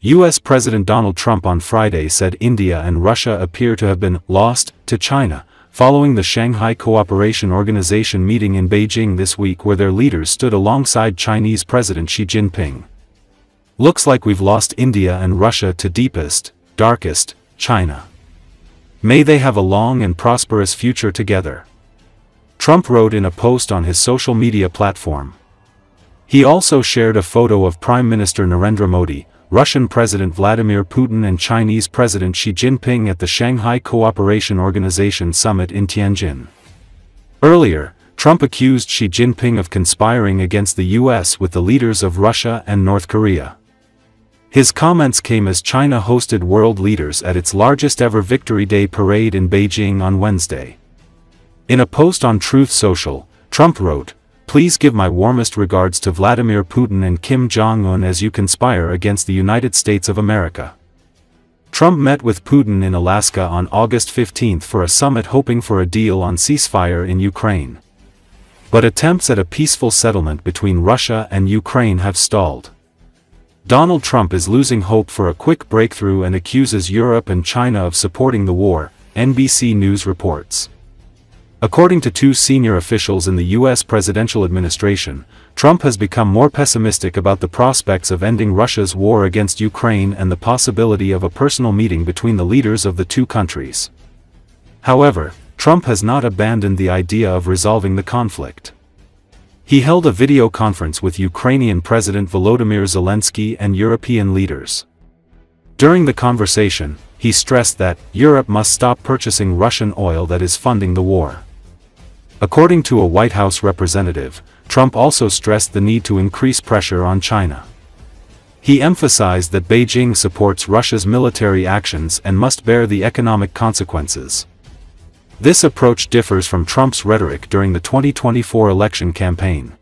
U.S. President Donald Trump on Friday said India and Russia appear to have been lost to China, following the Shanghai Cooperation Organization meeting in Beijing this week where their leaders stood alongside Chinese President Xi Jinping. "Looks like we've lost India and Russia to deepest, darkest, China. May they have a long and prosperous future together," Trump wrote in a post on his social media platform. He also shared a photo of Prime Minister Narendra Modi, Russian President Vladimir Putin and Chinese President Xi Jinping at the Shanghai Cooperation Organization Summit in Tianjin. Earlier, Trump accused Xi Jinping of conspiring against the U.S. with the leaders of Russia and North Korea. His comments came as China hosted world leaders at its largest ever Victory Day parade in Beijing on Wednesday. In a post on Truth Social, Trump wrote, "Please give my warmest regards to Vladimir Putin and Kim Jong-un as you conspire against the United States of America." Trump met with Putin in Alaska on August 15 for a summit hoping for a deal on ceasefire in Ukraine. But attempts at a peaceful settlement between Russia and Ukraine have stalled. Donald Trump is losing hope for a quick breakthrough and accuses Europe and China of supporting the war, NBC News reports. According to two senior officials in the U.S. presidential administration, Trump has become more pessimistic about the prospects of ending Russia's war against Ukraine and the possibility of a personal meeting between the leaders of the two countries. However, Trump has not abandoned the idea of resolving the conflict. He held a video conference with Ukrainian President Volodymyr Zelensky and European leaders. During the conversation, he stressed that Europe must stop purchasing Russian oil that is funding the war. According to a White House representative, Trump also stressed the need to increase pressure on China. He emphasized that Beijing supports Russia's military actions and must bear the economic consequences. This approach differs from Trump's rhetoric during the 2024 election campaign.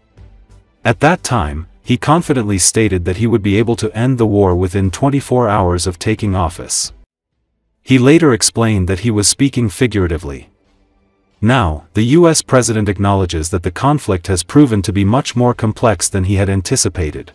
At that time, he confidently stated that he would be able to end the war within 24 hours of taking office. He later explained that he was speaking figuratively. Now, the U.S. president acknowledges that the conflict has proven to be much more complex than he had anticipated.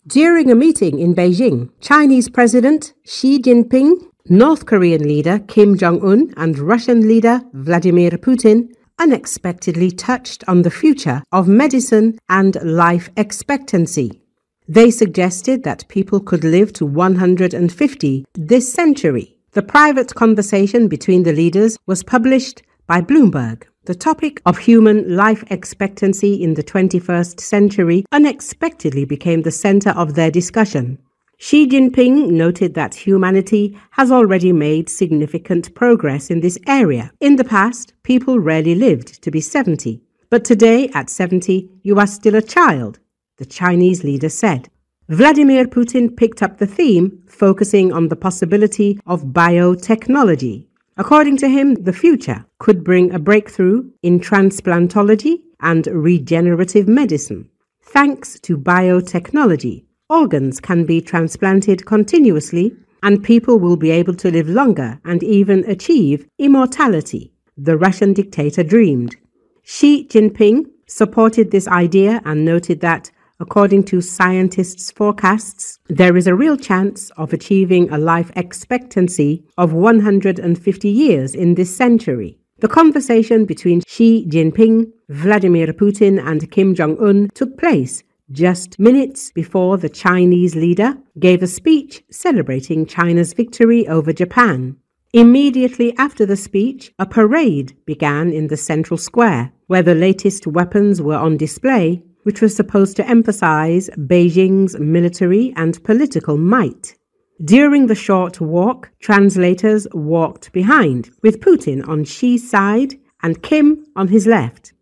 During a meeting in Beijing, Chinese President Xi Jinping, North Korean leader Kim Jong-un and Russian leader Vladimir Putin unexpectedly touched on the future of medicine and life expectancy. They suggested that people could live to 150 this century. The private conversation between the leaders was published by Bloomberg. The topic of human life expectancy in the 21st century unexpectedly became the center of their discussion. Xi Jinping noted that humanity has already made significant progress in this area. In the past, people rarely lived to be 70. But today, at 70, you are still a child, the Chinese leader said. Vladimir Putin picked up the theme, focusing on the possibility of biotechnology. According to him, the future could bring a breakthrough in transplantology and regenerative medicine. Thanks to biotechnology, organs can be transplanted continuously and people will be able to live longer and even achieve immortality, the Russian dictator dreamed. Xi Jinping supported this idea and noted that, according to scientists' forecasts, there is a real chance of achieving a life expectancy of 150 years in this century. The conversation between Xi Jinping, Vladimir Putin and Kim Jong-un took place just minutes before the Chinese leader gave a speech celebrating China's victory over Japan. Immediately after the speech, a parade began in the central square, where the latest weapons were on display, which was supposed to emphasize Beijing's military and political might. During the short walk, translators walked behind, with Putin on Xi's side and Kim on his left.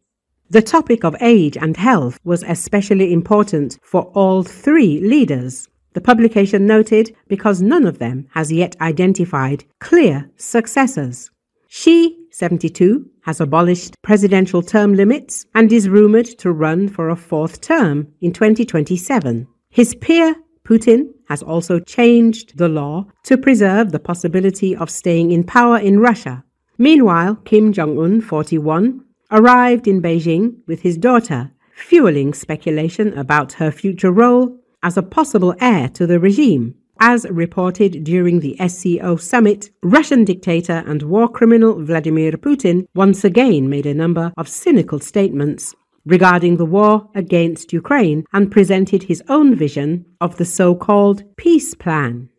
The topic of age and health was especially important for all three leaders. The publication noted because none of them has yet identified clear successors. Xi, 72, has abolished presidential term limits and is rumoured to run for a fourth term in 2027. His peer, Putin, has also changed the law to preserve the possibility of staying in power in Russia. Meanwhile, Kim Jong-un, 41, arrived in Beijing with his daughter, fueling speculation about her future role as a possible heir to the regime. As reported during the SCO summit, Russian dictator and war criminal Vladimir Putin once again made a number of cynical statements regarding the war against Ukraine and presented his own vision of the so-called peace plan.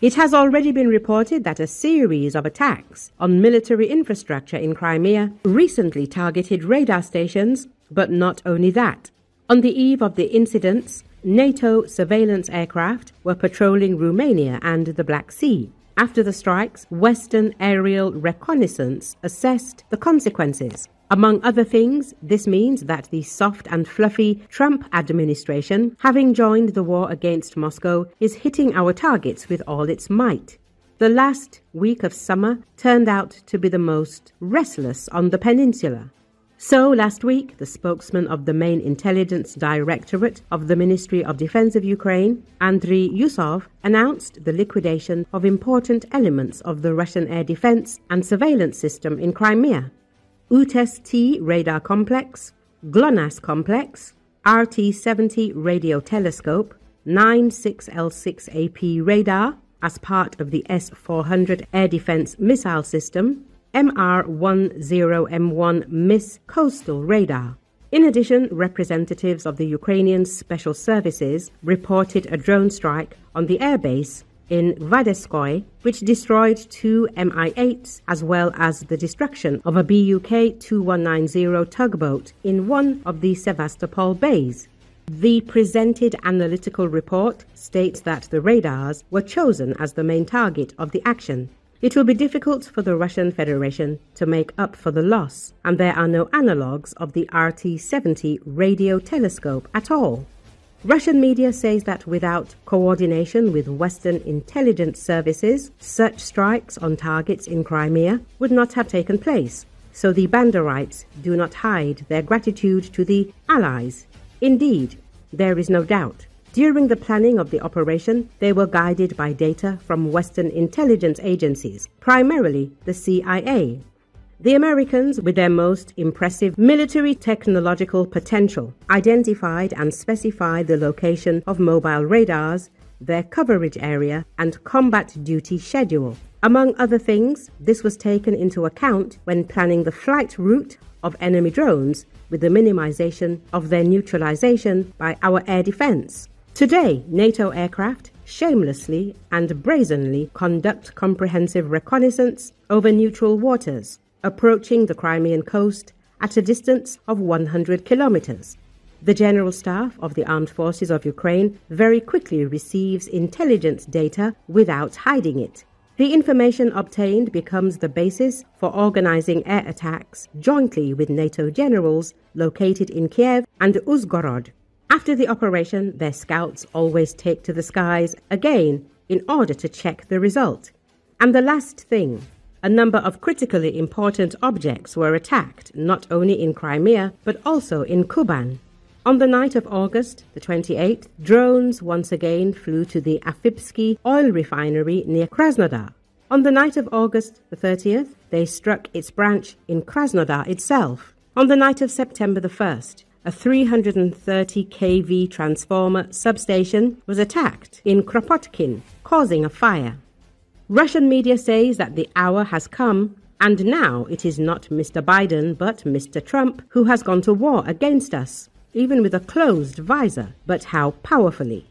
It has already been reported that a series of attacks on military infrastructure in Crimea recently targeted radar stations, but not only that. On the eve of the incidents, NATO surveillance aircraft were patrolling Romania and the Black Sea. After the strikes, Western aerial reconnaissance assessed the consequences. Among other things, this means that the soft and fluffy Trump administration, having joined the war against Moscow, is hitting our targets with all its might. The last week of summer turned out to be the most restless on the peninsula. So, last week, the spokesman of the main intelligence directorate of the Ministry of Defense of Ukraine, Andriy Yusov, announced the liquidation of important elements of the Russian air defense and surveillance system in Crimea. UTES-T radar complex, GLONASS complex, RT-70 radio telescope, 96L6AP radar as part of the S-400 air defense missile system, MR-10M1 MISS coastal radar. In addition, representatives of the Ukrainian Special Services reported a drone strike on the airbase in Vadeskoy, which destroyed 2 Mi-8s as well as the destruction of a Buk-2190 tugboat in one of the Sevastopol bays. The presented analytical report states that the radars were chosen as the main target of the action. It will be difficult for the Russian Federation to make up for the loss, and there are no analogues of the RT-70 radio telescope at all. Russian media says that without coordination with Western intelligence services, such strikes on targets in Crimea would not have taken place, so the Banderites do not hide their gratitude to the Allies. Indeed, there is no doubt. During the planning of the operation, they were guided by data from Western intelligence agencies, primarily the CIA. The Americans, with their most impressive military technological potential, identified and specified the location of mobile radars, their coverage area, and combat duty schedule. Among other things, this was taken into account when planning the flight route of enemy drones with the minimization of their neutralization by our air defense. Today, NATO aircraft shamelessly and brazenly conduct comprehensive reconnaissance over neutral waters, approaching the Crimean coast at a distance of 100 kilometers. The General Staff of the Armed Forces of Ukraine very quickly receives intelligence data without hiding it. The information obtained becomes the basis for organizing air attacks jointly with NATO generals located in Kiev and Uzhgorod. After the operation, their scouts always take to the skies again in order to check the result. And the last thing, a number of critically important objects were attacked, not only in Crimea, but also in Kuban. On the night of August the 28th, drones once again flew to the Afipsky oil refinery near Krasnodar. On the night of August the 30th, they struck its branch in Krasnodar itself. On the night of September the 1st, a 330 kV transformer substation was attacked in Kropotkin, causing a fire. Russian media says that the hour has come, and now it is not Mr. Biden but Mr. Trump who has gone to war against us, even with a closed visor, but how powerfully.